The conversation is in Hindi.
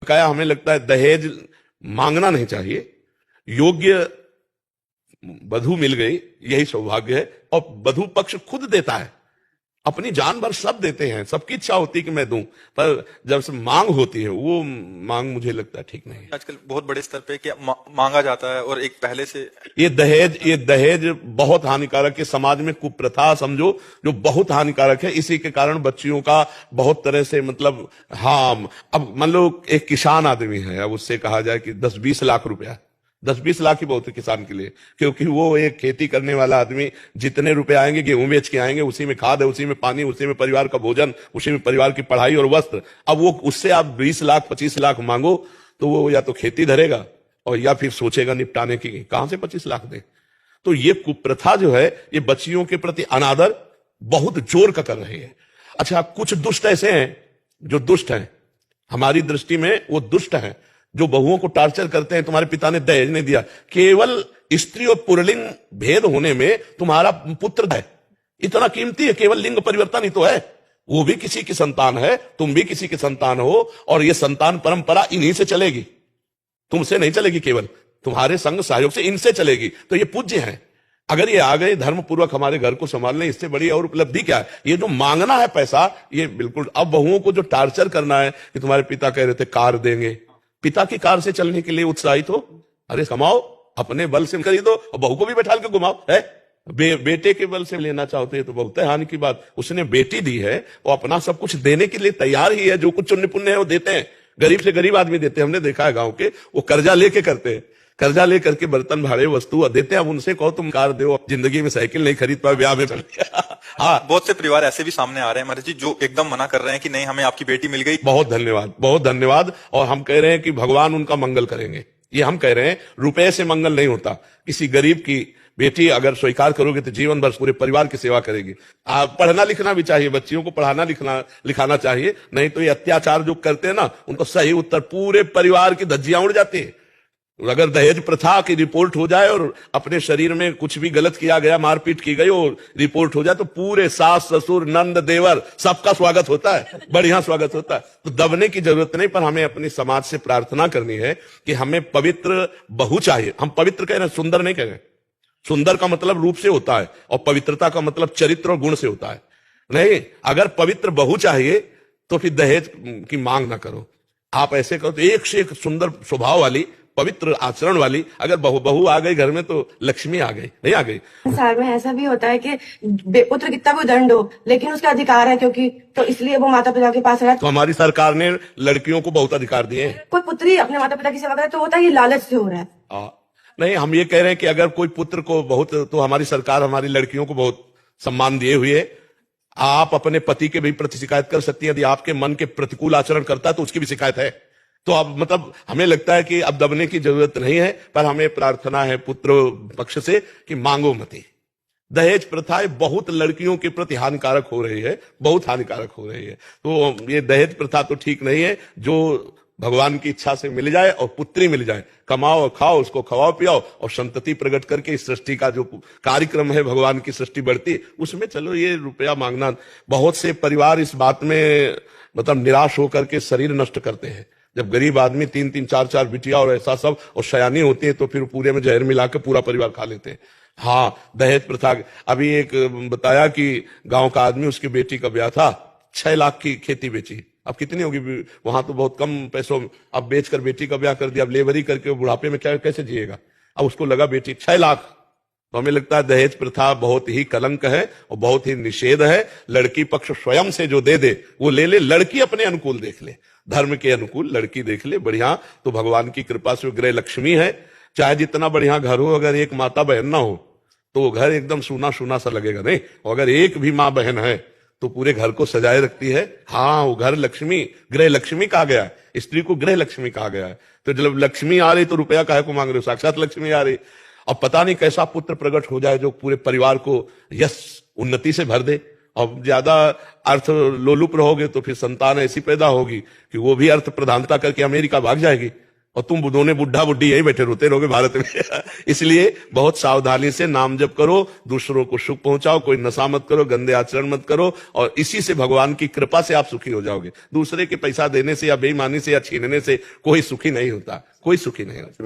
बकाया हमें लगता है दहेज मांगना नहीं चाहिए। योग्य वधू मिल गई यही सौभाग्य है, और वधू पक्ष खुद देता है, अपनी जान भर सब देते हैं, सबकी इच्छा होती है कि मैं दूं, पर जब से मांग होती है वो मांग मुझे लगता है ठीक नहीं है। आजकल बहुत बड़े स्तर पे क्या मांगा जाता है, और एक पहले से ये दहेज बहुत हानिकारक है, समाज में कुप्रथा समझो जो बहुत हानिकारक है। इसी के कारण बच्चियों का बहुत तरह से मतलब, हाँ, अब मान लो एक किसान आदमी है, अब उससे कहा जाए कि 10-20 लाख रुपया, 10-20 लाख ही बहुत है किसान के लिए, क्योंकि वो एक खेती करने वाला आदमी जितने रुपए आएंगे गेहूं बेच के आएंगे, उसी में खाद है, उसी में पानी, उसी में परिवार का भोजन, उसी में परिवार की पढ़ाई और वस्त्र। अब वो उससे आप 20 लाख 25 लाख मांगो तो वो या तो खेती धरेगा और या फिर सोचेगा निपटाने की, कहां से 25 लाख दे। तो ये कुप्रथा जो है ये बच्चियों के प्रति अनादर बहुत जोर का कर रही है। अच्छा, कुछ दुष्ट ऐसे हैं जो दुष्ट हैं, हमारी दृष्टि में वो दुष्ट हैं, जो बहुओं को टार्चर करते हैं। तुम्हारे पिता ने दहेज नहीं दिया, केवल स्त्री और पुरलिंग भेद होने में तुम्हारा पुत्र है इतना कीमती है, केवल लिंग परिवर्तन ही तो है, वो भी किसी की संतान है, तुम भी किसी की संतान हो, और ये संतान परंपरा इन्हीं से चलेगी, तुमसे नहीं चलेगी, केवल तुम्हारे संग सहयोग से इनसे चलेगी। तो ये पूज्य हैं। अगर ये आ गए धर्म पूर्वक हमारे घर को संभालने, इससे बड़ी और उपलब्धि क्या है। ये जो मांगना है पैसा, ये बिल्कुल, अब बहुओं को जो टार्चर करना है कि तुम्हारे पिता कह रहे थे कार देंगे, पिता की कार से चलने के लिए उत्साहित हो, अरे कमाओ, अपने बल से खरीदो और बहू को भी बैठा के घुमाओ है। बेटे के बल से लेना चाहते हैं तो बहुत है हानि की बात। उसने बेटी दी है, वो अपना सब कुछ देने के लिए तैयार ही है, जो कुछ चुन्नी पुण्य है वो देते हैं, गरीब से गरीब आदमी देते हैं। हमने देखा है गांव के, वो कर्जा लेके करते हैं, कर्जा लेकर के बर्तन भाड़े वस्तु देते हैं। अब उनसे कहो तुम कार दो, जिंदगी में साइकिल नहीं खरीद पाए, ब्याह में कर दिया। हाँ, बहुत से परिवार ऐसे भी सामने आ रहे हैं महाराज जी, जो एकदम मना कर रहे हैं कि नहीं, हमें आपकी बेटी मिल गई। बहुत धन्यवाद, बहुत धन्यवाद। और हम कह रहे हैं कि भगवान उनका मंगल करेंगे, ये हम कह रहे हैं। रुपए से मंगल नहीं होता। किसी गरीब की बेटी अगर स्वीकार करोगे तो जीवन भर पूरे परिवार की सेवा करेगी। पढ़ना लिखना भी चाहिए, बच्चियों को पढ़ाना लिखाना चाहिए, नहीं तो ये अत्याचार जो करते हैं ना, उनको सही उत्तर पूरे परिवार की धज्जियां उड़ जाती है। अगर दहेज प्रथा की रिपोर्ट हो जाए और अपने शरीर में कुछ भी गलत किया गया, मारपीट की गई और रिपोर्ट हो जाए, तो पूरे सास ससुर नंद देवर सबका स्वागत होता है, बढ़िया स्वागत होता है। तो दबने की जरूरत नहीं, पर हमें अपने समाज से प्रार्थना करनी है कि हमें पवित्र बहू चाहिए। हम पवित्र कह रहे हैं, सुंदर नहीं कह रहे। सुंदर का मतलब रूप से होता है और पवित्रता का मतलब चरित्र और गुण से होता है। नहीं, अगर पवित्र बहू चाहिए तो फिर दहेज की मांग ना करो। आप ऐसे करो तो एक से एक सुंदर स्वभाव वाली, पवित्र आचरण वाली अगर बहू आ गई घर में तो लक्ष्मी आ गई, नहीं आ गई। संसार में ऐसा भी होता है कि पुत्र कितना भी दंड हो, लेकिन उसका अधिकार है, क्योंकि तो इसलिए वो माता पिता के पास रहता। तो हमारी सरकार ने लड़कियों को बहुत अधिकार दिए हैं। कोई पुत्री अपने माता पिता की सेवा करे तो होता है, ये लालच से हो रहा है। नहीं, हम ये कह रहे हैं कि अगर कोई पुत्र को बहुत, तो हमारी सरकार हमारी लड़कियों को बहुत सम्मान दिए हुए है। आप अपने पति के भी प्रति शिकायत कर सकती है, यदि आपके मन के प्रतिकूल आचरण करता है तो उसकी भी शिकायत है। तो अब मतलब हमें लगता है कि अब दबने की जरूरत नहीं है, पर हमें प्रार्थना है पुत्र पक्ष से कि मांगो मती। दहेज प्रथाएं बहुत लड़कियों के प्रति हानिकारक हो रही है, बहुत हानिकारक हो रही है। तो ये दहेज प्रथा तो ठीक नहीं है। जो भगवान की इच्छा से मिल जाए और पुत्री मिल जाए, कमाओ और खाओ, उसको खवाओ पियाओ और संतति प्रकट करके इस सृष्टि का जो कार्यक्रम है, भगवान की सृष्टि बढ़ती, उसमें चलो ये रुपया मांगना। बहुत से परिवार इस बात में मतलब निराश होकर के शरीर नष्ट करते हैं। जब गरीब आदमी 3-3 4-4 बिटिया और ऐसा सब और शयानी होती है तो फिर पूरे में जहर मिला के पूरा परिवार खा लेते हैं। हाँ, दहेज प्रथा। अभी एक बताया कि गांव का आदमी, उसकी बेटी का ब्याह था, 6 लाख की खेती बेची। अब कितनी होगी वहां, तो बहुत कम पैसों अब बेचकर बेटी का ब्याह कर दिया। अब लेबरी करके बुढ़ापे में क्या कैसे जिएगा। अब उसको लगा बेटी 6 लाख। तो हमें लगता है दहेज प्रथा बहुत ही कलंक है और बहुत ही निषेध है। लड़की पक्ष स्वयं से जो दे दे वो ले ले, लड़की अपने अनुकूल देख ले, धर्म के अनुकूल लड़की देख ले, बढ़िया। तो भगवान की कृपा से गृह लक्ष्मी है। चाहे जितना बढ़िया घर हो, अगर एक माता बहन ना हो तो वो घर एकदम सूना सूना सा लगेगा, नहीं। और अगर एक भी माँ बहन है तो पूरे घर को सजाए रखती है। हाँ, वो घर लक्ष्मी, गृह लक्ष्मी कहा गया है, स्त्री को गृह लक्ष्मी कहा गया है। तो जब लक्ष्मी आ रही तो रुपया काहे को मांग रहे हो, साक्षात लक्ष्मी आ रही। अब पता नहीं कैसा पुत्र प्रकट हो जाए जो पूरे परिवार को यश उन्नति से भर दे। अब ज्यादा अर्थ लोलुप रहोगे तो फिर संतान ऐसी पैदा होगी कि वो भी अर्थ प्रधानता करके अमेरिका भाग जाएगी और तुम दोनों बुढ़ा बुढ़ी यही बैठे रोते रहोगे भारत में। इसलिए बहुत सावधानी से नाम जप करो, दूसरों को सुख पहुंचाओ, कोई नशा मत करो, गंदे आचरण मत करो, और इसी से भगवान की कृपा से आप सुखी हो जाओगे। दूसरे के पैसा देने से या बेईमानी से या छीनने से कोई सुखी नहीं होता, कोई सुखी नहीं होता।